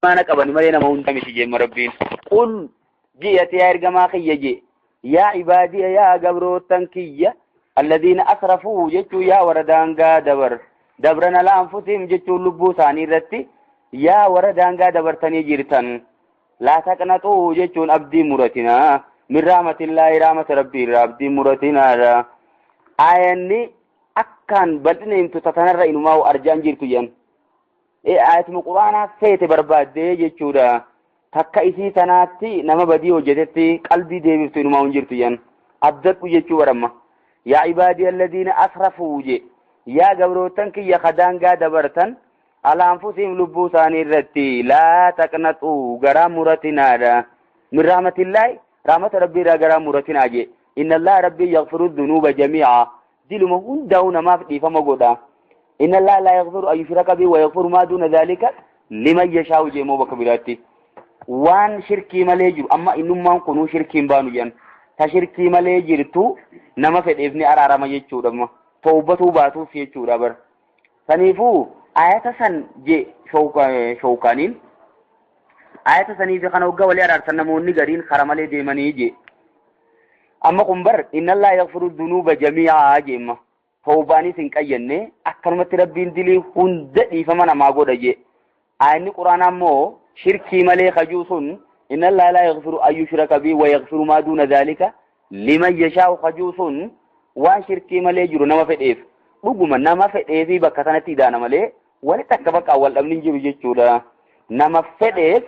ما نقبني مرينا ما هو مش جيم ربين قل جئت يا إرجما خيجي يا عبادي يا قبرو تنكية الذين أسرفوا جتوا يا وردانغا دبرنا لأنفسهم جتوا لبو ثاني رتي يا وردانغا دبرتني جيرتن لا تقنطوا جتون أبدي مرتنا من رحمة الله رحمة ربي أبدي مرتنا آياني أكان بلتنا إمتو تتنرى إنما أرجان جيرتو ين آيات القرآن فيت برباد جتودا takka isii tanaatti nama badii hojjetetti qalbii deebiftu inuma jirtu yan abdatu jechuu waramma yaa ibaadi alladhiina asrafuu je yaa gabrootan kiyya kadaangaa dabartan ala anfusihim lubbuu isaanii irratti laa taqnaxuu garaa muratinaadha min rahmatillahi rahmata rabbii irraa garaa muratinaa je inna allaha rabbii yaghfiru dhunuuba jamii'a diluma hundaa'u namaaf dhiifama godha inna allaha laa yaghfiru an yushraka bihi wa yaghfiru maa duuna dhaalika liman yashaa'u jeemoo bakka biraatti waan shirkii malee jiru amma innummaan kunuu shirkiin baanu jan ta shirkii malee jirtu nama fedheef ni araarama jechuudha amma tawbatuu baatuuf jechuudha bar saniifuu ayata san je shawkaaniin ayata saniif kana hoggaa walii araarsan namoonni gariin kara malee deemanii je amma kun bar inna allaa yaghfiru dhunuuba jamii'aa jeemma tawbaanis hin qayyanne akkanumatti rabbiin dilii hunda dhiifama namaa godha je ayanni quraanaa ammoo shirkii malee khajuusun inna allaha laa yaghfiru an yushraka bihi wa yaghfiru maa duuna dhaalika liman yashaa'u khajuusun waan shirkii malee jiru nama fedheef dhuguma nama fedheefi bakka sanatti idaana malee walitti akka bakka wal dhabni hin jiru jechuudha nama fedheef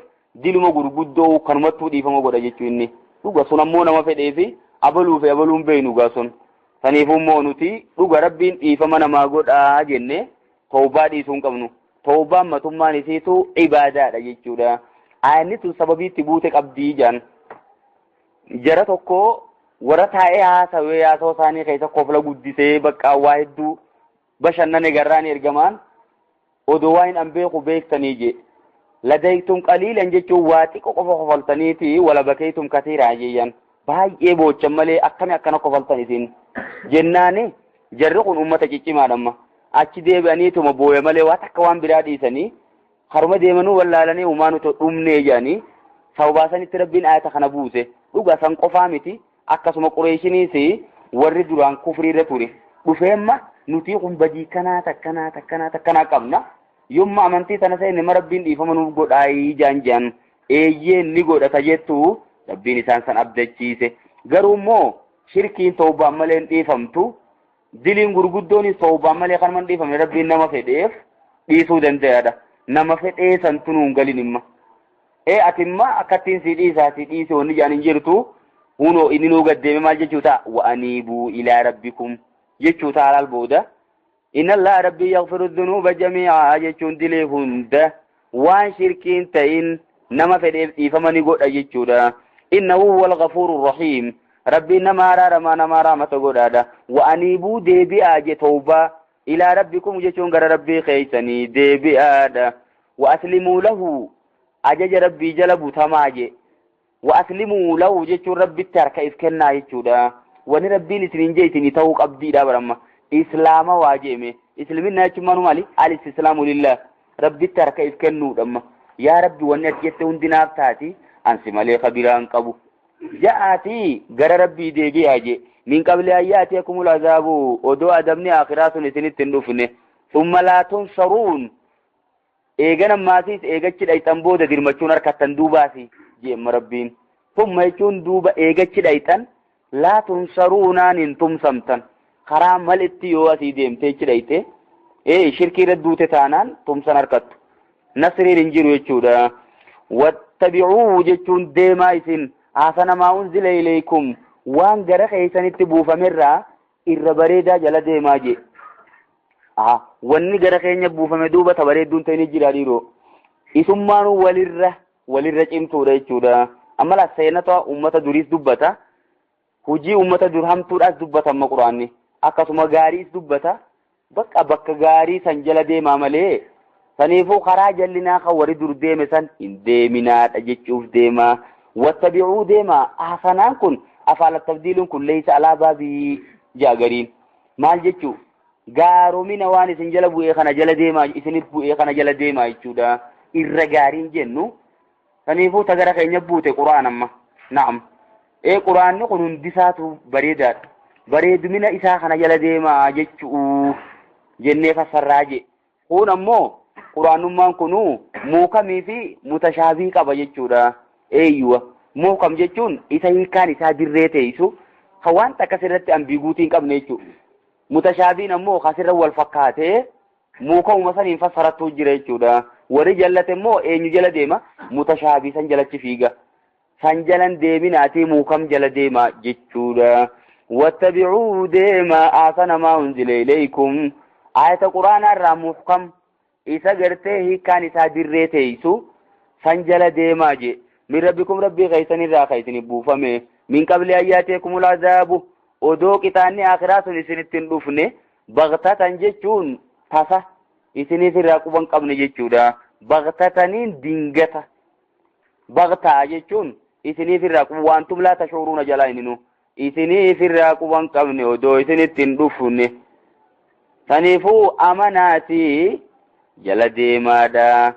diluma gurguddoo kanumattuu dhiifama godha jechuu inni dhuga sun ammoo nama fedheefi abaluufi abaluun beeynu gaa sun saniifuu immoo nuti dhuga rabbiin dhiifama namaa godhaa jenne tawbaa dhiisuu hin qabnu tawbaan matummaan isiitu ibaadaadha jechuudha ayanni tun sababiitti buute qabdii jaan jara tokko warra taa'ee haasawaa isaanii keessa kofla guddisee bakka waa hedduu bashannane garraan ergamaan odoo waa hin beeku beektanii je ladaytum qaliilan jechuun waa xiqqoo qofa kofaltaniiti wala bakaytum katiiraa jeeyyan baay'ee boochan malee akkana kofaltan isin jennaani jarri kun ummata ciccimaadhamma achi deebi'aniituma booya malee waa takka waan biraa dhiisanii haruma deemanuu wallaalanii umaanu to dhumnee jedhanii sababaasanitti rabbiin ayata kana buuse dhuga san qofaa miti akkasuma qureeshiniis warri duraan kufriirra ture dhufeemma nuti kun badii kanaa takkanaa qabna yomma amantii sana seenne rabbiin dhiifama nuuf godhaayii jaan eeyyeen ni godhata jettu rabbiin isaan san abdachiise garuu immoo shirkiin tawbaan malee hin dhiifamtu diliin gurguddoonis tawbaan malee kan man dhiifamne rabbiin nama fedheef dhiisuu danda'aadha nama fedhee santu nuun galin imma atimma akkattiin si dhiisaati dhiise wanni jaan hin jirtu hunoo inni nuu gaddeeme maal jechuu ta'a wa'aniibuu ilaa rabbikum jechuu ta'a alaal booda inna allaha rabbii yaghfiru dhunuuba jamii'aa jechuun dilee hunda waan shirkiin ta'in nama fedheef dhiifama ni godha jechuudha innahu huwal ghafuurur rahiim rabbiin nama araarama nama rahmata godhaadha wa'aniibuu deebi'aa je tawbaa ilaa rabbikum jechuun gara rabbii keeysanii deebi'aadha wa'aslimuu lahu ajaja rabbii jala butamaa je wa'aslimuu lahu jechuun rabbitti harka if kennaa jechuudha wani rabbiin isiniin je isinii ta'uu qabdiidha baramma islaama waa jeeme islaminna jechuun maanu maali al-istislaamu lillah rabbitti harka if kennuudhamma yaa rabbi wanni ati jette hundinaaf taati ansi malee kabiraan qabu ja'aati gara rabbii deebi'aa je min qabli ayyaati akumul azaabu odoo adabni akhiraa sun isinitti hin dhufne thumma laa tunsaruun eegana maasiis eegachi dhayxan booda dirmachuun harkattan duubaasi jeemma rabbiin thumma jechuun duuba eegachi dhayxan laa tunsaruunaan hin tumsamtan karaa malitti yoo asii deemteechi dhayte shirkii irra duute taanaan tumsan harkattu nasriin hin jiru jechuudha wattabi'uu jechuun deemaa isin haasana maa unzila ilaykum waan gara keeysanitti buufamerraa irra bareedaa jala deemaa je wanni gara keenya buufame duuba ta bareedduun ta'ini jira dhiiroo isummaanuu walirra cimtuudha jechuudha amma la seenata ummata duriis dubbata hujii ummata dur hamtuudhaas dubbata amma quraanni akkasuma gaariis dubbata bakka gaarii san jala deemaa malee saniifuu karaa jallinaa kan warri dur deeme san hin deeminaadha jechuuf deemaa wattabi'uu deemaa hasanaan kun afaan tabdiiluun kun leeysa alaa baabii jaagariin maal jechuu gaaromina waan isin jala bu'ee kana jala deemaa isinit bu'ee kana jala deemaa jechuudha irragaariin jennu kaniifuu tagara keenya buute quraan amma na'am quraanni kun hundisaatu bareedaadha bareedumina isaa kana jala deemaa jechuu jennee fassarraa je kun ammoo quraanummaan kunu muukamii fi mutashaabii qaba jechuudha eeyyuwa muukam jechuun isa hiikaan isaa dirree teessu hawaan takka sirratti ambiguutiin qabne jechuudha mutashaabiin ammoo kasirra wal fakkaatee muukamuma saniin fassaratu jira jechuudha warri jallate immoo eenyu jala deema mutashaabii san jalatti fiiga san jalan deeminaati muukam jala deema jechuudha wattabi'uu deema ahsana maa unzila ilaykum ayata quraanaa irraa muukam isa gartee hiikaan isaa dirree teessu san jala deemaa je min rabbikum rabbii keessanirraa keessanii buufame min qabli ayyaateekumul azaabu odoo qixaanni akhiraa sun isinittiin dhufne baghtatan jechuun tasa isiniif irraa quban qabne jechuudha baghtataniin dingata baghtaa jechuun isiniif irraa quban waantum laa tashuuruuna jalaa ininu isiniif irraa quban qabne odoo isinittiin dhufne saniifuu amanaatii jala deemaadha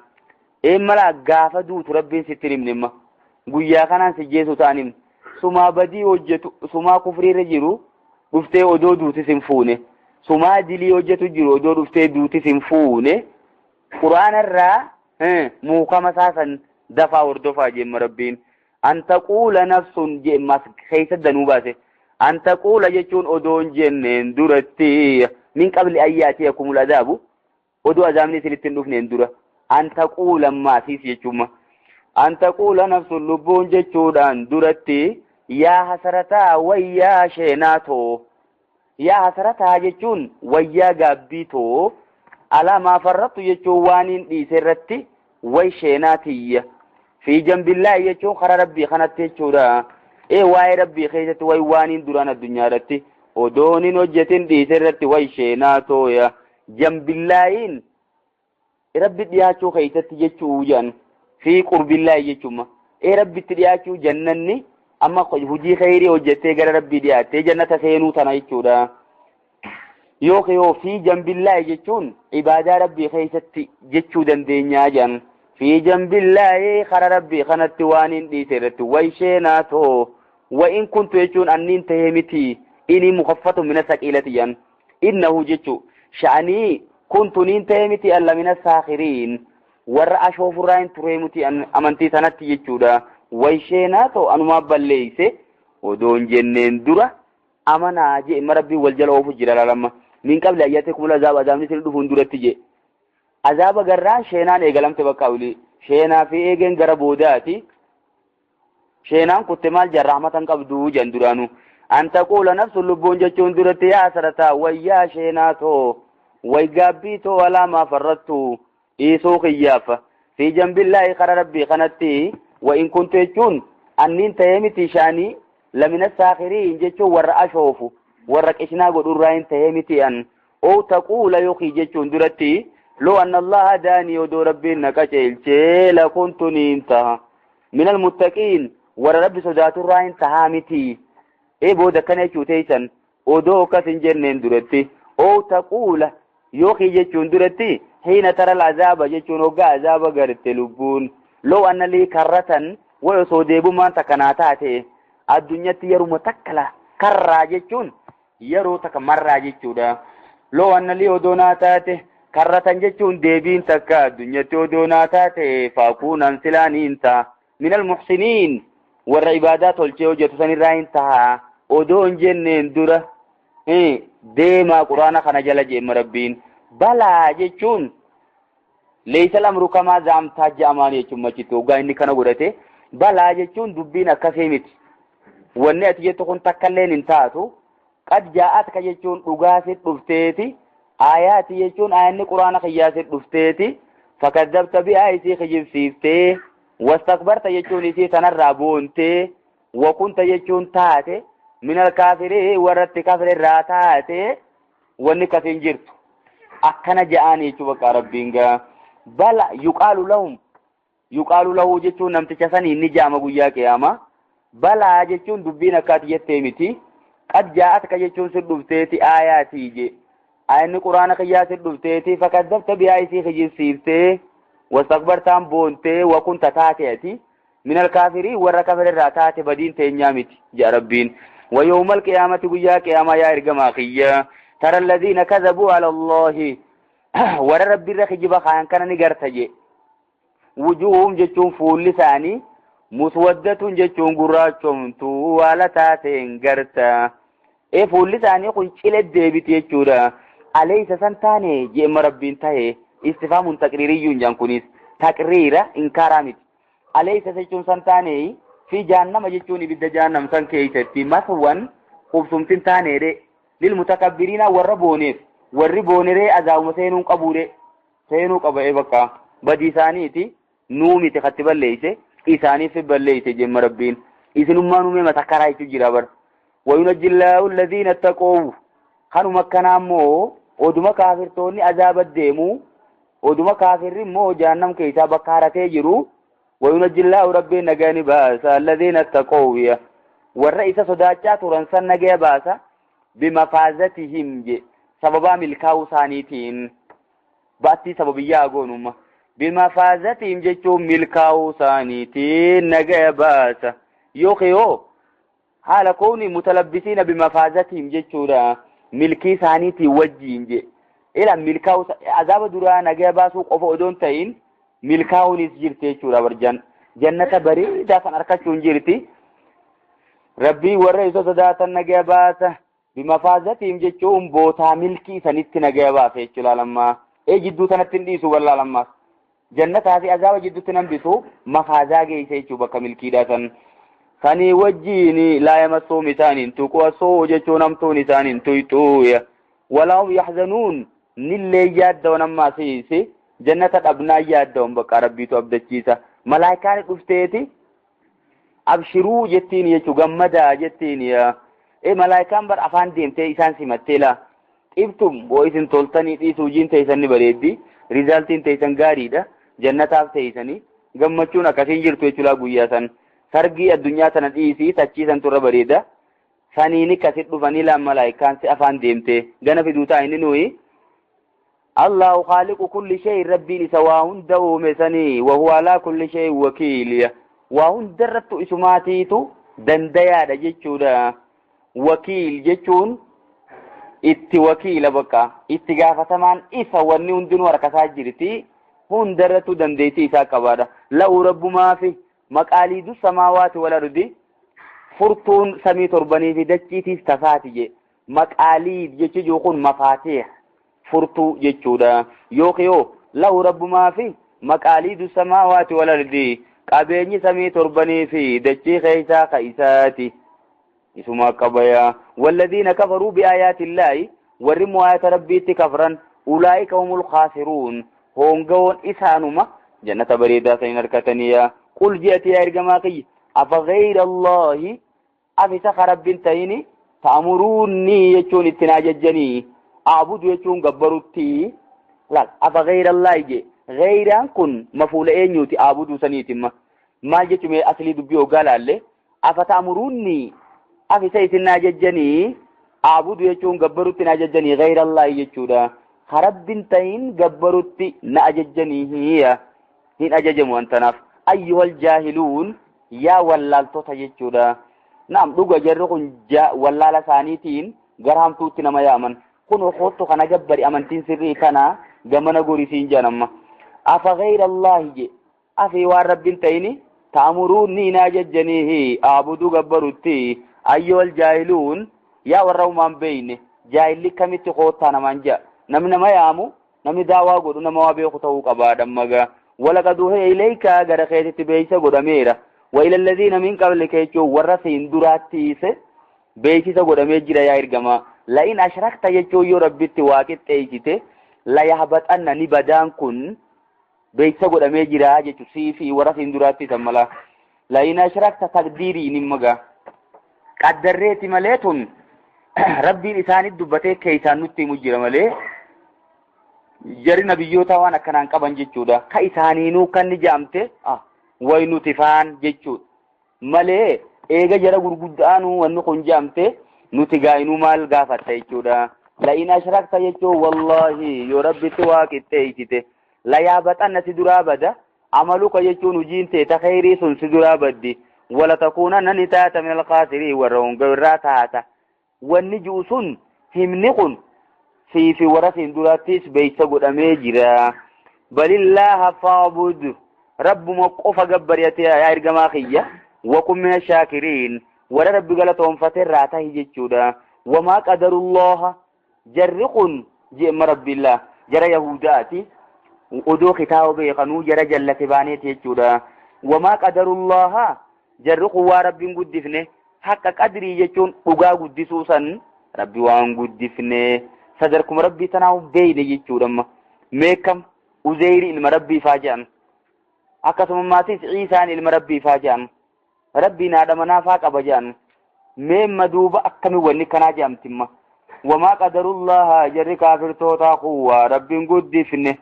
mala gaafa duutu rabbiin sitti himnimma guyyaa kanaan si jeesu ta'anim sumaa badii hojjetu sumaa kufriirra jiru dhuftee odoo duutis hin fuune sumaa dilii hojjetu jiru odoo dhuftee duutis hin fuune quraanarraa muukama saasan dafaa hordofaa jemma rabbiin an taquula nafsun jemmas keessa danuu baase an taquula jechuun odoon jenneen duratti min qabli ayyaatiyakumul azaabu odoo azaabni isinittiin dhufneen dura an taquula maasiis jechuuma an taquula nafsun lubbuun jechuudhaan duratti yaa hasarataa wayyaa sheenaatoo yaa hasarataa jechuun wayyaa gaabbiitoo alaamaa farrattu jechuun waan hin dhiise irratti way sheenaatiyya fi jambillaahi jechuun kara rabbii kanatti jechuudha waa'ee rabbii keessatti way waan hin duraan addunyaa irratti odoon hin hojjetin dhiise irratti way sheenaatooya jambillaahiin rabbi dhiyaachuu keessatti jechuu jan fi qurbillaahi jechuuma rabbitti dhiyaachuu jannanni amma hujii khayrii hojjettee gara rabbii dhiyaattee jannata seenuu tana jechuudha yoo fi jambillaahi jechuun ibaadaa rabbii keessatti jechuu dandeenyaa jan fi jambillaahi kara rabbii kanatti waan hin dhiise irratti way sheenaatoo wa in kuntu jechuun anniin tahee miti inni mukaffatu mina saqiilati jan innahu jechuu sha'anii kuntu niin tahee miti alla mina saakhiriin warra ashoofurraa hin turee miti amantii sanatti jechuudha way sheenaatoo anumaa balleeyse odoon jenneen dura amanaa je marabbii wal jala oofu jira lalama min qabli ayyaatikumul azaab azaabni sin dhufuun duratti je azaaba garraa sheenaan eegalamte bakka uli sheenaa fi eegen gara boodaati sheenaan kutte maal jarrahmatan qabduu jan duraanu an taquula nafsun lubbuun jechuun duratti yaa sarataa wayyaa sheenaatoo way gaabbiitoo alaamaa farrattu dhiisuu kiyyaafa fi jambillaahi kara rabbii kanatti wa in kuntu jechuun anniin tahee miti shaanii lamina saakhiriin jechuun warra ashoofu warra qishnaa godhurraa hin tahee miti an oo taquula yookiin jechuun duratti loo anna allaha hadaanii odoo rabbiin na qaceelchee lakuntu niin taha min almuttaqiin warra rabbi sodaaturraa hin tahaa miti booda akkana jechuu teeysan odoo akkas hin jenneen duratti oo taquula yookiin jechuun duratti hiina tara al'azaaba jechuun hoggaa azaaba garte lubbuun loo anna lii karratan way osoo deebumaan takkanaa taate addunyatti yeruma takkala karraa jechuun yeroo takka marraa jechuudha loo anna lii odoonaa taate karratan jechuun deebiin takka addunyatti odoonaa taate faakuunan silaaniin ta'a minal muhsiniin warra ibaadaa tolchee hojjetu sanirraa hin ta'a odoon jenneen dura deemaa quraana kana jala jeema rabbiin balaa jechuun leeysa lamru kamaa zaamtaa ja'amaan jechuun machitti hoggaa inni kana godhate balaa jechuun dubbiin akkasii miti wanni ati jettu kun takkalleen hin taatu qad jaa'atka jechuun dhugaasit dhufteeti aayaati jechuun aayanni quraana kiyyaasit dhufteeti fakadabta bi'aa isii kijibsiiftee wastakbarta jechuun isii tanarraa boontee wakunta jechuun taate minal kaafirii warratti kafirraa taate wanni kasiin jirtu akkana ja'aan jechuu bakka rabbiin gaa bala yuqaalu lahu jechuun namticha sanii inni jaama guyyaa qiyaama balaa jechuun dubbiin akkaati jettee miti qad jaa'atka jechuun sin dhufteeti aayaatii je aayanni quraana kiyyaa sin dhufteeti fakadabta bi'aa isii kijibsiiftee واستكبرت عن بونتي وكنت تاتي من الكافرين وركب الراتات بدين تنيامت يا ربين ويوم القيامة وياك يا ما يا إرجما خيا ترى الذين كذبوا على الله ور ربي رخجب خان كان نقرتجي وجوههم جتون فول لساني مسودة جتون قراتهم طوالة تاتين قرتا اي فول لساني قل شلت ديبت يجورا أليس سنتاني جيم ربين تهي استفهام تقريري جانكونيس تقريرا انكارامت أليس سجون سنتاني في جهنم جتون بدا جهنم سنكيتتي مثوان خبصمتين تاني ري للمتكبرين والربونيف والربونيري أزاو مسينون قبوري سينو قبعي بكا بدي ثانيتي نومي تختب الليسي إساني في الليسي جم ربين إذن ما نومي متكراي تجرابر وينجي الله الذين اتقوا خانو مكنا مو ودما كافر توني عذاب الديمو ودما كافر مو جهنم كيسا بكارتي جرو وينجي الله ربي نغاني باسا الذين اتقوا والرئيس صداچا ترنسن نغي باسا بمفازتهم جي سببا ملكاو ثانيتين باتي سببيا اغونما بمفازتهم جيچو ملكاو ثانيتين نغي باسا يوخيو حال كوني متلبسين بمفازتهم جيچورا ملكي ثانيتي وجين جي الى ملكاو عذاب درا نغي باسو قفو دون تاين ملكاو نيس جيرتي چورا ورجن جنة بريدا كان اركچون جيرتي ربي ورئيس صداتن نغي باسا بمفازتهم جتشون بوتا ملكي سنت نجابا في لما اي جدو تنتنديسو والله لما جنة هذه عذاب جدو تنبسو مفازا جيسيشو بك ملكي داتن ثاني وجيني لا يمسو مثانين تقوى سو جتشو نمتو نسانين تويتويا ولا هم يحزنون نلي ياد ونما سيسي جنة الأبناء ياد بك ربي تو أبدتشيسا ملايكان افتيتي أبشروا جتين يتو غمدا جتين يا اي ملائكان بر افان ديمتي انسان سيمتلا ابتم بويسن تولتني دي سوجين تيسن بريدي ريزالتين تيسن غاريدا جنتاف تيسني غمچون اكسين جرتو چلا غياسن سرغي الدنيا تنديسي تچيسن تور بريدا سنيني كسيت دفني لا ملائكان سي افان ديمتي غنا في دوتا اننوي الله خالق كل شيء ربي سواء دو مسني وهو على كل شيء وكيل وهن درت اسماتيتو دنديا دجچودا وكيل جتون itti wakiila bakka itti gaafatamaan isa wanni hundinuu harkasaa jirti hundarrattu dandeettii isaa qabaadha la'u rabbumaa fi maqaaliidu samaawaati wal ardi furtuun samii torbanii fi dachiitiif tasaati je maqaaliid jechuun kun mafaatih furtuu jechuudha yookiin la'u rabbumaa fi maqaaliidu samaawaati wal ardi qabeenyi samii torbanii fi dachii keessaa kaisaati اسمها قبيا والذين كفروا بآيات الله ورموا آيات ربي كفرا أولئك هم الخاسرون هم قون إسانما جنة بريدة سينركتنيا قل جئت يا إرقماقي أفغير الله أفسخ رب تيني تأمروني يجون اتناججني أعبد يجون قبرتي لا أفغير الله جي غير أن كن مفول أينيوتي أعبد سنيتما ما جيت من أصلي دبيو قال الله أفتأمروني أفي سيتنا ججني أعبد يجون قبرتي ناججني غير الله يجودا خرب بنتين قبرتي ناججني هي أججم أنتناف أيها الجاهلون يا ولال توتا يجودا نعم دوغا جرقون جاء ولال ثانيتين غرام توتنا ما يامن كنو خوتو خنا جبري أمنتين سري كنا غمنا غوريسين جانما أفا غير الله جي أفي وارب بنتين تأمروني ناججني هي أعبدو قبرتي أيها الجاهلون يا ورّو من بينه جاهل كميت خوتانا منجا نمنا ما يامو نمي داوا قدو نما وابي خطوك أبادا مغا ولقد وحي إليك غرخيت بيسا قد أميرا وإلى الذين من قبلك يجو ورسين دراتيس بيسا قد أميجر يا إرقما لئن أشركت يجو يو ربي تواكت تيجته لا يحبط أن نبدان كن بيسا قد أميجر يجو سيفي ورسين دراتيس ملا لئن أشركت تقديري نمغا قدرت مليتون ربي لساني دبته كيسان نتي مجرى ملي جري نبيوتا وانا كنان قبان جيچودا كيسانينو كان نجامته وينو تفان جيچود ملي ايغا جرى غرغدانو ونو كنجامته نتيغاينو مال غافت جيچودا لئن اشركت يجو والله يا ربي تواكت تيجته la yaabaxanna si duraa bada amaluka jechuun hojiin teeta khayrii sun si duraa baddi wala takuunanna ni taata min alkhaasiriin warra hongawirraa taata wanni ji'u sun himni kun siifi warra siin durattis beeysa godhamee jira balillaha fa'bud rabbuma qofa gabbariyate yaa ergamaa kiyya وكن من الشاكرين ورا ربي غلطهم فتراته جچودا وما قدر الله جرقن جم رب الله جرى يهوداتي ودو كتاب بيقنو جرى جلت بانيت جچودا وما قدر الله جرق ورب قدفنه حق قدري جچون اوغا قدسوسن ربي وان قدفنه صدركم ربي تناو بين جچودا ميكم وزير المربي فاجان اكثم ما تيس عيسى المربي فاجان ربي نادم نافاق أبجان ميم مدوب أكمي ونكنا جامتما وما قدر الله جر كافر توتا قوة ربي قد فنه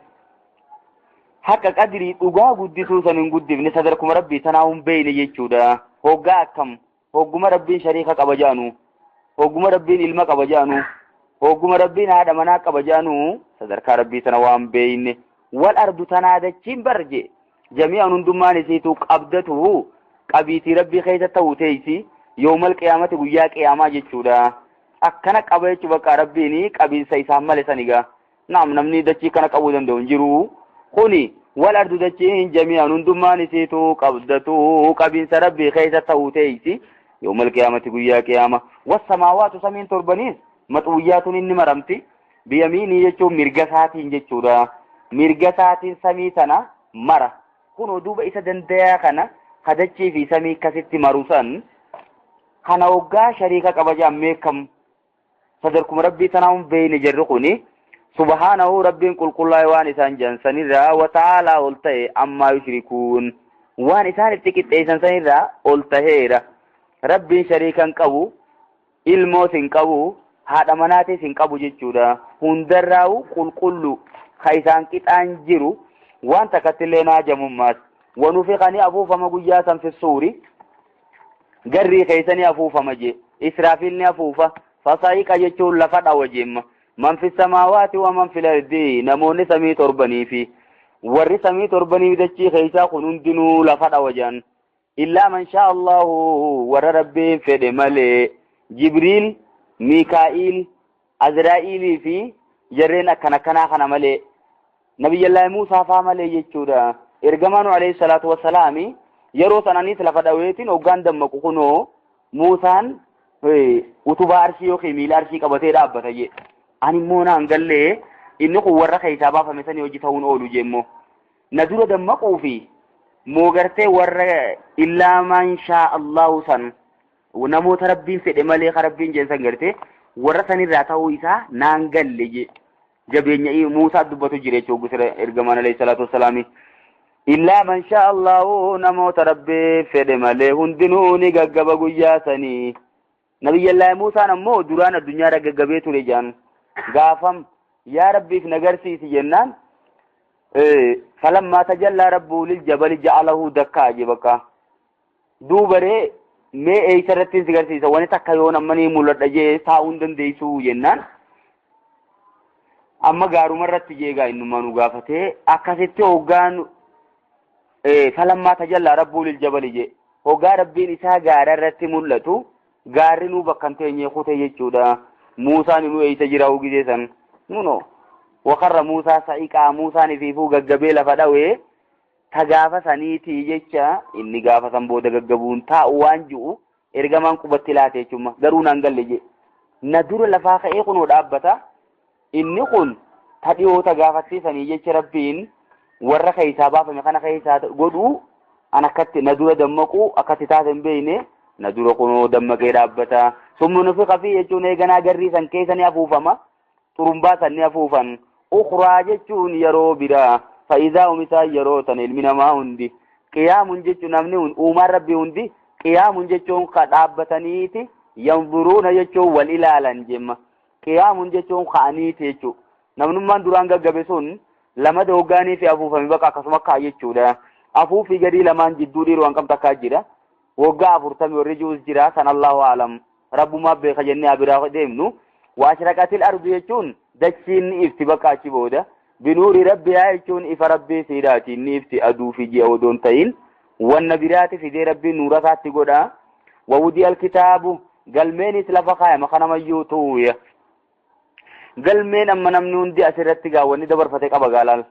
حق قدري أغا قد سوسا قد فنه صدركم ربي تناهم بين يجودا هوغا أكم هوغم ربي شريكك أبجانو هوغم ربي علمك أبجانو هوغم ربي نادم ناك أبجانو صدرك ربي تناهم بين والأرض تنادى برجي جميعا ندمان سيتو قبضته قبيتي ربي خيزة توتيسي يوم القيامة قيا قيامة جتشودا أكنا قبيت بقى ربيني قبيل سيسام ملسانيغا نعم نمني دچي كنا قبودن دون جرو خوني والأرض دچين جميعا ندمان سيتو قبضتو قبيل ربي خيزة توتيسي يوم القيامة قيا قيامة والسماوات سمين تربنيس مطويات إني مرمتي بيميني جتشو مرقساتين جتشودا مرقساتين سميتنا مرة كونو دوبا إسا دنديا كنا خدچي في سمي كستي مروسان خنا وغا شريكا قبجا ميكم صدركم ربي تناهم بين جرقوني سبحانه ربي قل قل الله وانسان جنسان را وتعالى قلته أما يشركون وانسان اتكت ايسان را قلته ربي شريكا قبو الموت قبو هذا مناتي سنقبو جيشودا هندراو قل قلو خيسان كت انجرو وانتا كتلنا جممات ونفقني أفوفما قياسا في الصور قري خيسني أفوفما جي إسرافيلني أفوفا فصايق جتشون لفت أوجيم من في السماوات ومن في الأرض نموني سمي تربني في ور سمي تربني بدتشي خيسا خنون دنو لفت أوجان إلا من شاء الله ور ربي فد ملي جبريل ميكائيل أزرائيل في جرين كنا خنا ملي نبي الله موسى فاملي جتشودا إرجمانو عليه الصلاة والسلام يروس أنانيس لفداويتين وقان دم كونو موسان وتبا أرشي وخي ميل أرشي كبتي رابطة جي أني مونا أنقل إنه قوة خيسابا فمثاني وجيتاون أولو جيمو ندور دم قوفي موغرتي ور إلا من شاء الله سن ونموت ربين في دمالي خربين جنسان غرتي ورساني راتاو إسا نانقل لجي جبين موسى دبتو جيريشو قسر إرجمان عليه الصلاة والسلام إلا من شاء الله نموت ربي فدمله هندنوني غغبا غياسني نبي الله موسى نمو دوران الدنيا رغغبيتو رجان غافم يا ربي في نغرسي جنان فلما تجلى ربه للجبل جعله دكا جبكا دوبره مي ايسرتين سغرسي وني تكايون امني مولدجه ساوندن ديسو جنان اما غارو مرت جيغا انما نو غافته اكاسيتي اوغان فلما تجلى ربه للجبل جي وقال ربين إساء غار الرتي ملتو غارنو بكنتين يخوته يجودا موسى ننو يتجراو جيسان نونو وقر موسى سعيقا موسى نفيفو غقبيل فدوه تغافة سنيتي جيشا إني غافة سنبود غقبون تاو وانجو إرغمان قبطلاتي چما غرون انگل جي ندور لفاق ايقن ودابتا إني قل تديو تغافة سني جيش ربين warra khaysaabaa fa kana khaysaa godhu ana katti nadura dammaku akati taaten beeyne nadura kuno dammaqee dhaabbata sumnu fi qafi jechuun eeganaa garrii san keessani afuufama turumbaa sanni afuufan ukhraa jechuun yeroo biraa fa idaa umisa yeroo tan ilmi namaa hundi qiyaamun jechuun namni uumaan rabbi hundi qiyaamun jechuun ka dhaabbataniiti yanzuruuna jechuun wal ilaalan jemma qiyaamun jechuun ka'aniiti jechuun namnummaan duraan gaggabe sun lama dooganii fi afuufami bakka akkasuma kaa jechuudha afuufi gadi lamaan jidduu dhiiroo hanqam takkaa jira waggaa 40 warri juus jira san Allahu aalam rabbumaa beeka jennee abiraa deemnu waashraqatil ardu jechuun dachiin ifti bakka achi booda binuuri rabbihaa jechuun ifa rabbii siidhaatiin ni ifti aduu fi ji'a odoon ta'in wanna biraati fidee rabbiin nuura isaatti godha. wawudii alkitaabu galmeenis lafa kaayama kanamayyuu tuuya galmeen amma namni hundi asirratti gaawwanni dabarfate qaba gaalaal.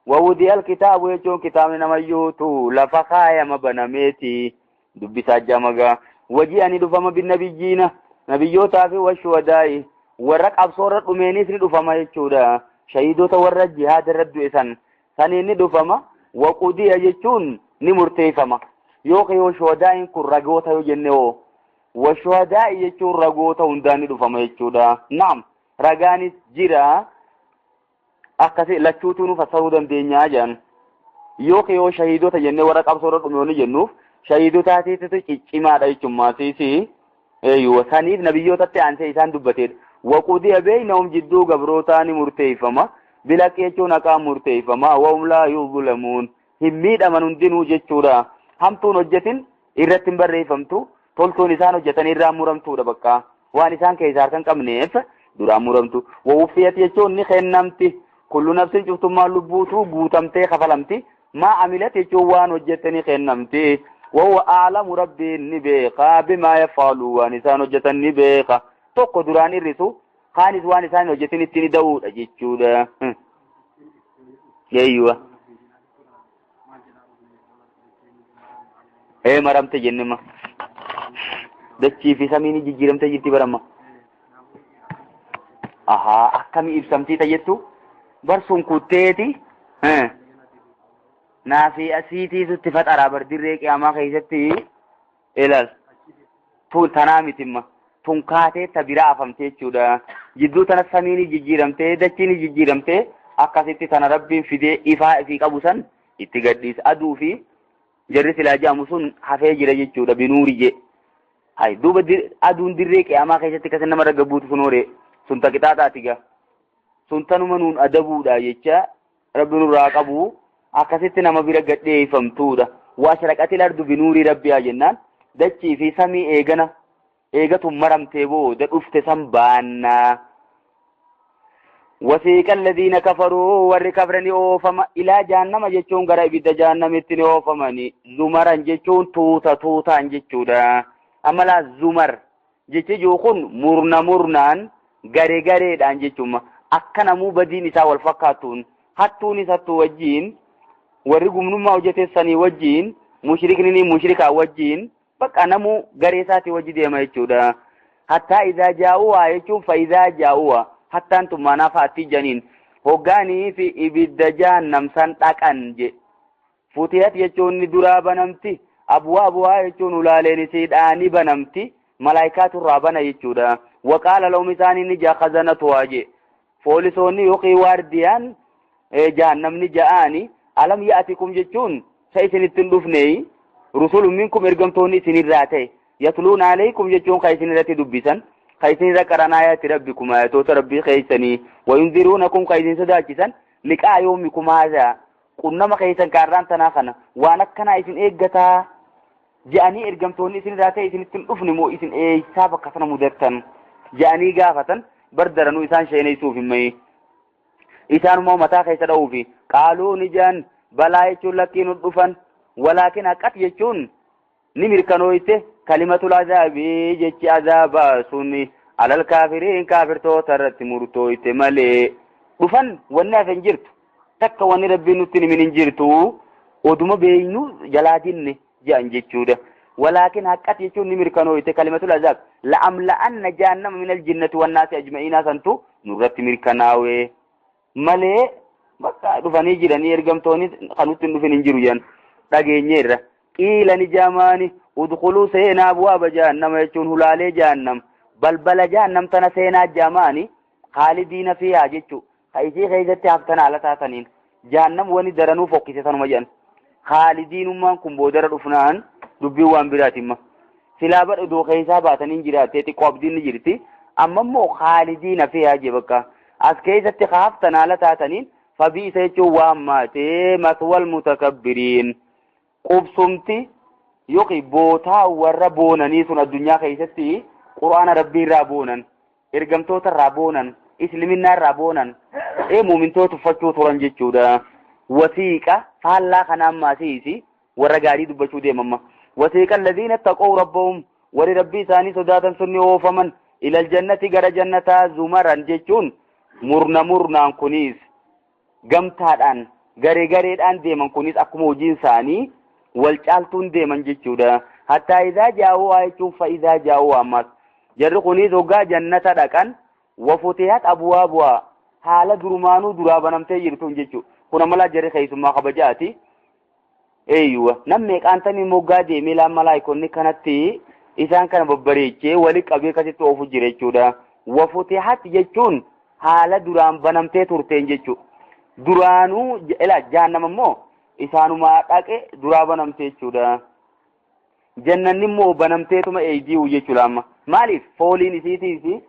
wawudii alkitaabu jechuun kitaabni namayyuu tuu lafa kaayama banameeti dubbisaa jamagaa. wajii ani dhufama binnabiyyiina nabiyyootaa fi washuwadaa'i warra qabsoorra dhumeenis ni dhufama jechuudha. shahiidota warra jihaada irra du'e saniin ni dhufama. waqudiya jechuun ni murteeffama. yookiin washuwadaa'iin kun ragoota yoo jenne hoo washuwadaa'i jechuun ragoota hundaan ni dhufama jechuudha. naam ragaanis jira akkasi lachuutu nu fassaruu dandeenya jedhan. yookiin yoo shahiidota jenne warra qabsoorra dhume ni jennuuf shahiidotaatiitu ciccimaadha jechummaatii saniif nabiyyootatti aansee isaan dubbateedha. waqudiya beeynahum jidduu gabrootaa ni murteeffama. bilaqi jechuun haqaan murteeffama. wahum laa yuzlamuun hin miidhaman hundinuu jechuudha. hamtuun hojjetin irratti hin barreeffamtu. toltuun isaan hojjetan irraan muramtuudha bakka waan isaan keessaa harkan qabneef duraan muramtu. wawuffiyat jechuun ni kennamti. kullu nafsin cuftummaan lubbuutu guutamtee kafalamti. maa amilat jechuun waan hojjette ni kennamti. وهو أعلم ربي نبيقا بما يفعلوا وانسان وجتن نبيقا توقو دران الرسو خانس وانسان وجتن التني داود أجيتشودا. أيوة مرمت جنما دچي في سميني جيرم تجيتي برما أكمي إبسمتي تجيتو برسون كوتيتي naafi asiitii sutti faxaraa bardirree qiyaamaa keessatti ilal tun tanaa mitimma tun kaatee ta biraa afamtee jechuudha. jidduu tana samiini jijjiiramtee dachiini jijjiiramtee akkasitti tana rabbiin fidee ifaa ifii qabu san itti gadhiisa. aduu fi jarri silaa jaamu sun hafee jira jechuudha binuuri je. hay duuba aduun dirree qiyaamaa keessatti akkasi nama raggabuutu sun horee sun ta qixaaxaati gaa sun tanuma nuun adabuudha jecha rabbi nurraa qabu. akkasitti nama bira gadheeffamtuudha. waasharaqatil ardu binuurii rabbiyaa jennaan dachii fi samii eegatu maramtee booda dhufte san baannaa. wasiiqa alladhiina kafaruu warri kafrani oofama ilaa jahannama jechuun gara ibidda jahannamitti ni oofamani. zumaran jechuun tuutaan jechuudha. amalaa zumar jechi jiru kun murnaan gareedhaan jechuudha. akka namuu badiin isaa wal fakkaatuun hattuunis hattuu wajjiin warri gumnummaa hojjetessanii wajjiin mushrikni mushrikaa wajjiin bakka namu garee isaati wajji deema jechuudha. hattaa idaa jaa'uwa jechuun fa idaa jaa'uwa hattaan tummaanaa fa'aatti janiin hoggaanii fi ibidda jahannam san dhaqan je. futiyat jechuun ni duraa banamti. abwaabuhaa jechuun ulaaleen isiidhaa ni banamti. malaayikaatu irraa bana jechuudha. waqaala lahum isaanii ni khazanatuhaa je. poolisoonni yookiin waardiyaan jahannamni ja'aani alam ya'atikum jechuun sa isinittin dhufne rusulun minkum ergamtoonni isinirraa ta'e yatluuna alaykum jechuun ka isinirratti dubbisan ka isinirra qaran ayaati rabbikum ayatoota rabbii keessanii wayunziruunakum ka isin sodaachisan liqaa yoomikum haadha qunnama keessan kaarraan tanaa kana waan akkanaa isin eeggataa je'anii ergamtoonni isinirraa ta'e isinittin dhufne moo isin eeysaa bakka sana mudattan je'anii gaafatan bardaranuu isaan sheeneessuuf himmee isaanuma mataa keessa dha'uufi qaaluu ni jaan balaa jechuun lakkiin dhufan walaakin haqqat jechuun ni mirkanooyte kalimatul azaabii jechi azaabaa sun alal kaafiriin kaafirtoota irratti murtooyte malee dhufan wanni hafe hin jirtu takka wanni rabbiin nutti himin hin jirtu oduma beeynu jalaa dinne jedhan jechuudha. walaakin haqqat jechuun ni mirkanooyte kalimatul azaab la'amla'anna jahannama minal jinnati wannaasi ajma'iinaa santu nurratti mirkanaawee malee bakka dhufanii jiranii ergamtoonni kanutti dhufin hin jiru jedhan dhageenyeerra. qiila ni jaamaani udkhuluu seenaa abwaaba jahannama jechuun hulaalee jahannam balbala jahannam tana seenaa jaamaani khaalidiina fiihaa jechuu ka isii keessatti haftan haala taataniin jahannam wani daranuu fokkise tanuma jedhan. khaalidiinummaan kun boodara dhufnaan dubbiin waan biraatimma silaa badha doo keessaa baatanii jiraattee xiqqoo abdiin ni jirti amma immoo khaalidiina fiihaa je bakka as keessatti haftan haala taataniin fabiisa jechuun waan maatee maswal mutakabbiriin qubsumti yookiin bootaa warra boonanii sun addunyaa keessatti qur'aana rabbii irraa boonan ergamtoota irraa boonan islaminaa irraa boonan muumintoota tuffachuu turan jechuudha. Wasiiqa faallaa kanaan maasiisi warra gaarii dubbachuu deemamma. Wasiiqa alladhiina taqoo rabbahum warri rabbii isaanii sodaatan sunni oofaman ilal jannati gara jannataa zumaran jechuun murnaan kunis gamtaadhaan garee gareedhaan deeman kunis akkuma hojiin isaanii wal caaltuun deeman jechuudha. Hattaa idaa jaa'uu jechuun fa'idaa jaa'uu ammas jarri kunis hoggaa jannata dhaqan wafutihat abwaabuhaa haala durumaanuu duraa banamtee jirtuun jechuudha. Kun ammalaa jarri keessummaa kabajaati. Eeyyuwa namni qaantanii moggaa deemee laan malaayikonni kanatti isaan kana babbareechee wali qabee akkasitti oofu jira jechuudha. Wafutihat jechuun haala duraan banamtee turteen jechuudha. Duraanuu jahannama immoo isaanumaa dhaqe duraa banamtee jechuudha. Jannanni immoo banamteetuma eeydii jechuudha amma. Maaliif fooliin isiitiisi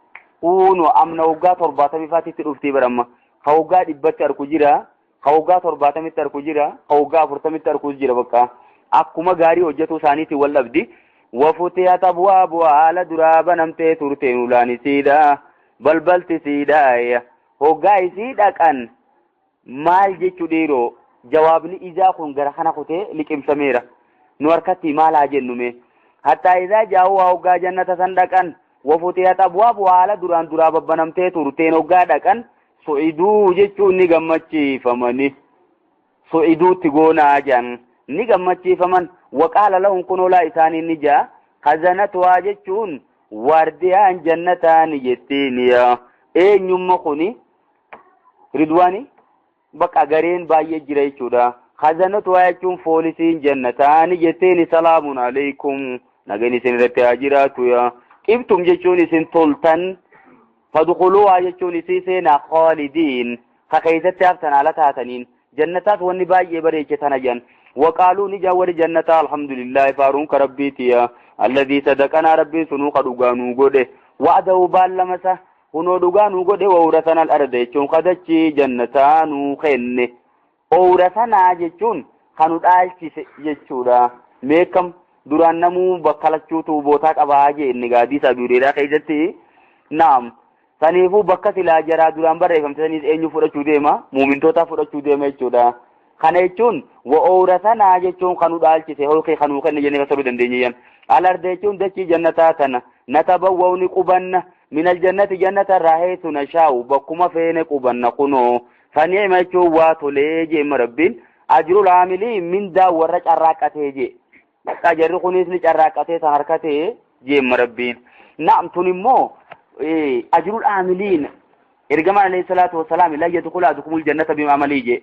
uunoo amna waggaa 70 faatitti dhuftii baramma. Ka waggaa 100tti arku jira. Ka waggaa 70tti arku jira. Ka waggaa 40tti arku jira bakka. Akkuma gaarii hojjetu isaaniitiin wal dhabdi. Wafutihat abwaabuhaa haala duraa banamtee turteen ulaanisiidha. Balbaltisiidha. Hoggaa isii dhaqan maal jechuu dhiiroo jawaabni izaa kun gara kana kutee liqimsameera. Nu harkatti maal haa jennume. Hattaa izaa jaa'uu hoggaa jannata san dhaqan wafutihat abwaabuhaa haala duraan duraa babbanamtee turteen hoggaa dhaqan su'iduu jechuun ni gammachiifamani. Su'iduutti goonaa jedhan ni gammachiifaman. Waqaala lahum kunoolaa isaanii ni jaa khazanatuhaa jechuun waardiyaan jannataa ni jettiiniya. Eenyumma kuni ridwaani bakka gareen baay'ee jira jechuudha. Khazanatuhaa jechuun foolisiin jannataa ni jettiini salaamun alaykum nagaan isin irratti haa jiraatu yaa. Qibtum jechuun isin toltan. Fadkhuluhaa jechuun isii seenaa khaalidiin ka keessatti haftan haala taataniin jannataaf wanni baay'ee bareeche tana jan. وقالوا نجا ور جنة الحمد لله فارون كربيتيا الذي صدقنا ربي سنو قدغانو غده وعده بالمسه هنو دغانو غده وورثنا الارض يچون قدچي جنتانو خنه اورثنا جچون خنو دالچي جچودا ميكم duraan namuu bakka lachuutu bootaa qabaa jee inni gaadisa biireedhaa keessatti naam saniifuu bakka silaa jaraa duraan barreeffamtaniis eenyu fudhachuu deema muumintoota fudhachuu deema jechuudha. Kana jechuun wa'oorasanaa jechuun kanu dhaalchise hookee kanuu kenne jennee fassaruu dandeenyeyyan. Alarda jechuun dachii jannataa tana natabawwa'u qubanna minal jannati jannata irraa heesu nashaa'u bakkuma feene qubanna kunoo fani'ima jechuun waa tolee jeema rabbiin ajrul aamilii mindaa warra carraaqqatee jee. Bakka jarri kunis ni carraaqqatee san harkatee jeema rabbiin. Naam tun immoo ajrul aamiliin ergamaan alayhi salaatu wassalaam la yadkhulu ahadukumul jannata bi'amalii jee.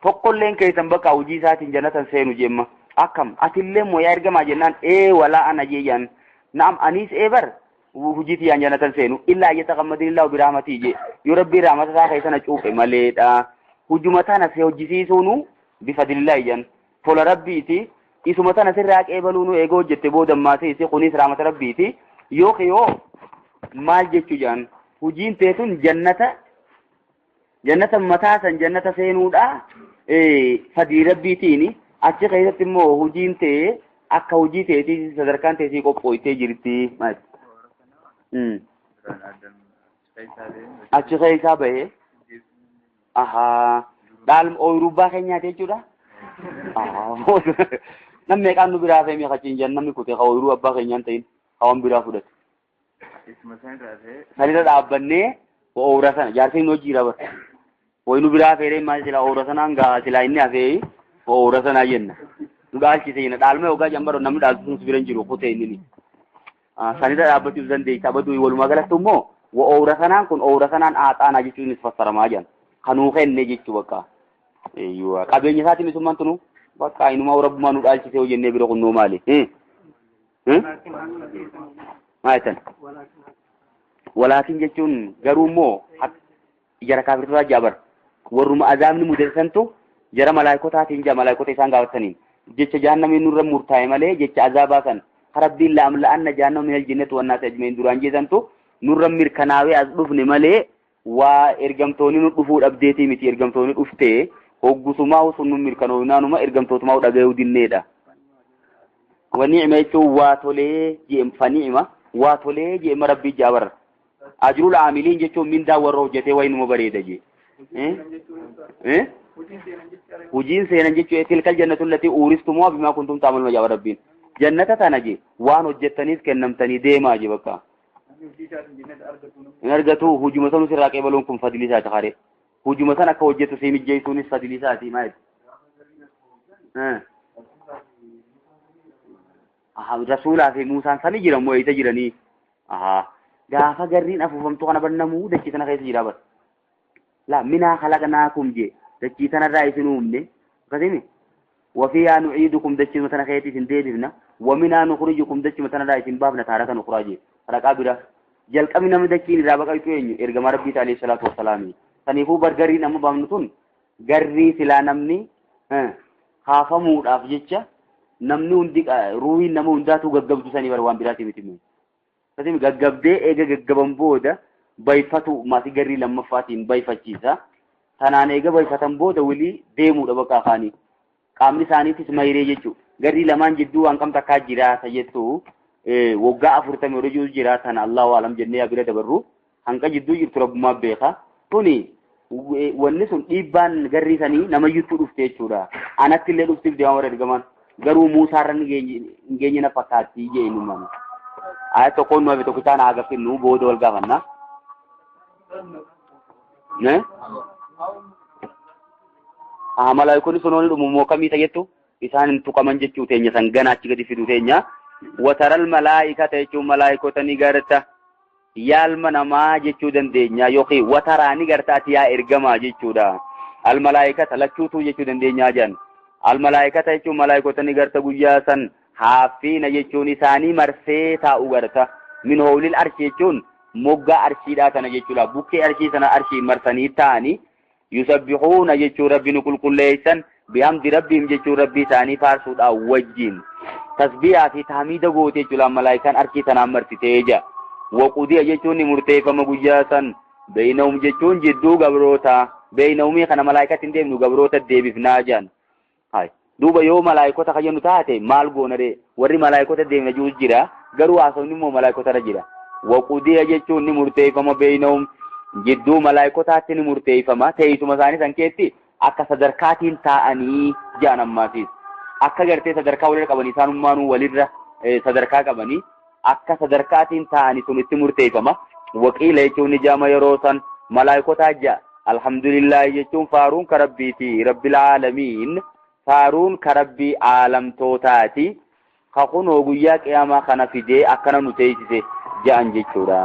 Tokkolleen keessan bakka hojii isaatiin jannatan seenu jemma. Akkam atillee moo yaa ergamaa jennaan walaa ana jeeyyan. Naam anis bar hujiiti yaan jannatan seenu illaa yataqammadillahu birahmatii je. Yoo rabbii rahmata isaa keessana cuuphe maleedha. Hujuma tana se hojjisiisuunu bifadlillahi jan. Tola rabbiiti isuma tana sirraa qeebaluunu eegoo hojjette boodammaatee isi kunis rahmata rabbiiti. Yoo maal jechuu jaan hujiin teetun jannata mataasan jannata seenuudha. Fadii rabbiitiin achi keessatti immoo hujiin ta'e akka hujii ta'eetii sadarkaan ta'eetii qophooytee jirti. Achi keessaa bahee dhaalma ooyirubbaa keenyaati jechuudha. Namni meeqaan nu biraa fe'ee meeqachiin jan namni kutee ka ooyiruu abbaa keenyaan ta'in hawan biraa fudhate. Sanirra dhaabbannee ooyira sana jaartiin hojii raba. Waynu biraa feeree maal sila ooyira sanaan gaa sila inni hafee ooyira sanaa jenna. Nu dhaalchise jenna dhaalma yookaan jambaro namni dhaaltu sun bira hin jiru kutee inni. Sanirra dhaabbachuuf dandeessa baduu walumaa galatti immoo ooyira sanaan kun ooyira sanaan aaxaanaa jechuunis fassaramaa jiran. Kanuu kenne jechuu bakka. Qabeenya isaatiin isummaan tunu bakka inumaa rabbumaa nu dhaalchise hoo jennee bira kunnoo maali? Maalitan? Walaakin jechuun garuu immoo jara kaafirtotaa jaabar. Warruma azaabni mudatantu jara malaayikotaatiin jaa malaayikota isaan gaafataniin jecha jahannamiin nurra murtaa'e malee jecha azaabaa san rabbiin la'amla'anna jahannama minal jinnati wan naasi ajma'iin duraan jeesantu nurra mirkanaawee as dhufne malee waa ergamtoonni nu dhufuu dhabdeetii miti ergamtoonni dhuftee hoggusumaa sun nu mirkanoonaanuma ergamtootumaa dhagayuu dinneedha. Wani'ima jechuun waa tolee je'em fani'ima waa tolee je'ema rabbii jaabar. Ajrul aamiliin jechuun mindaa warra hojjetee wayinuma bareeda jee. hujiin seenan jechuudha tilkal jannatu allati uuristumoo bimaa kuntum ta'maluna yaa rabbiin jannata tana je waan hojjettaniif kennamtanii deemaa je bakka in argatu hujuma sanu sirraa qeebaluun kun fadilisaa takhare hujuma san akka hojjettu si mijjeessuunis fadilisaati maal rasuulaa fi Muusaan sami jiran moo eeyita jiranii gaafa garriin afuufamtu kana bannamuu dachii tana keessa jira bar la minaa khalaqnaakum je dachii tanarraa isin uumne akkasimi وفيها نعيدكم دچ متنا خيتي سن ديبنا ومنا نخرجكم دچ متنا دا سن بابنا تاركن اخراج رقا بدا جل قمنا مدچين دا بقى يتوين ارغم ربي عليه الصلاه والسلام تنيفو برغري نم بامنتون غري سلا نمني خافمو داف جچا نمني وندي روي نم ونداتو غغبدو سني بروان براتي متيم فدي غغبدي ايغا غغبن بودا بايفتو ما سي غري لمفاتين بايفچيسا تنانه ايغا بايفتن بودا ولي ديمو دبقا خاني qaamni isaaniitis mayree jechuudha. Garri lamaan jidduu waan kam takkaa jiraata jettu waggaa 40 hojii jiraatan Allahu alam jennee abira dabarru hanqa jidduu jirtu rabbummaa beeka. Kuni wanni sun dhiibbaan garri sanii nama yittuu dhufte jechuudha. Anatti illee dhuftiif deemaa warra ergamaan garuu Muusaarran geenye na fakkaatti jee inumaan. Ayat tokkoon nuuf tokko isaan agarsiifnu booda wal gaafanna. Malaayikoonni sun dhumumoo kamii ta'ettu isaan tuqaman jechuu teenya san ganaachi gadi fidu teenya wataral malaayikata jechuun malaayikota ni garta yaalma namaa jechuu dandeenya yookiin wataraa ni gartaati yaa ergamaa jechuudha almalaayikata lachuutu jechuu dandeenya jan almalaayikata jechuun malaayikota ni garta guyyaa san haafiina jechuun isaanii marsee taa'u garta min hawlil arshii jechuun moggaa arshiidhaa tana jechuudha bukkee arshii sana arshii marsanii ta'anii يسبحون جيشو ربي نقول كل ليسن بحمد ربهم جيشو ربي ثاني فارسود أوجين تسبيح في تحميد قوتي جل ملائكان أركي تنامر تيجا وقودي جيشو نمرتيفا مجياسا بينهم جيشون جدو قبروتا بينهم خنا ملائكة تندم نو قبروتا ديبي فناجان هاي دوبا يو ملائكة تخينو تاتي مال قونري وري ملائكة ديم نجوز جرا قروا عصو نمو ملائكة رجرا وقودي جيشو نمرتيفا بينهم jidduu malaayikotaatti ni murteeffama teessuma isaanii san keessi akka sadarkaatiin taa'anii jiran ammaatiis akka gartee sadarkaa walirra qabanii isaanummaanuu walirra sadarkaa qabanii akka sadarkaatiin taa'anii sun itti murteeffama waqiila jechuun nijaama yeroo san malaayikotaa jaa alhamdulillah jechuun faaruun ka rabbiiti rabbil aalamiin faaruun ka rabbii aalamtootaati ka kunoo guyyaa qiyaamaa kana fidee akkana nu teessise ja'an jechuudha.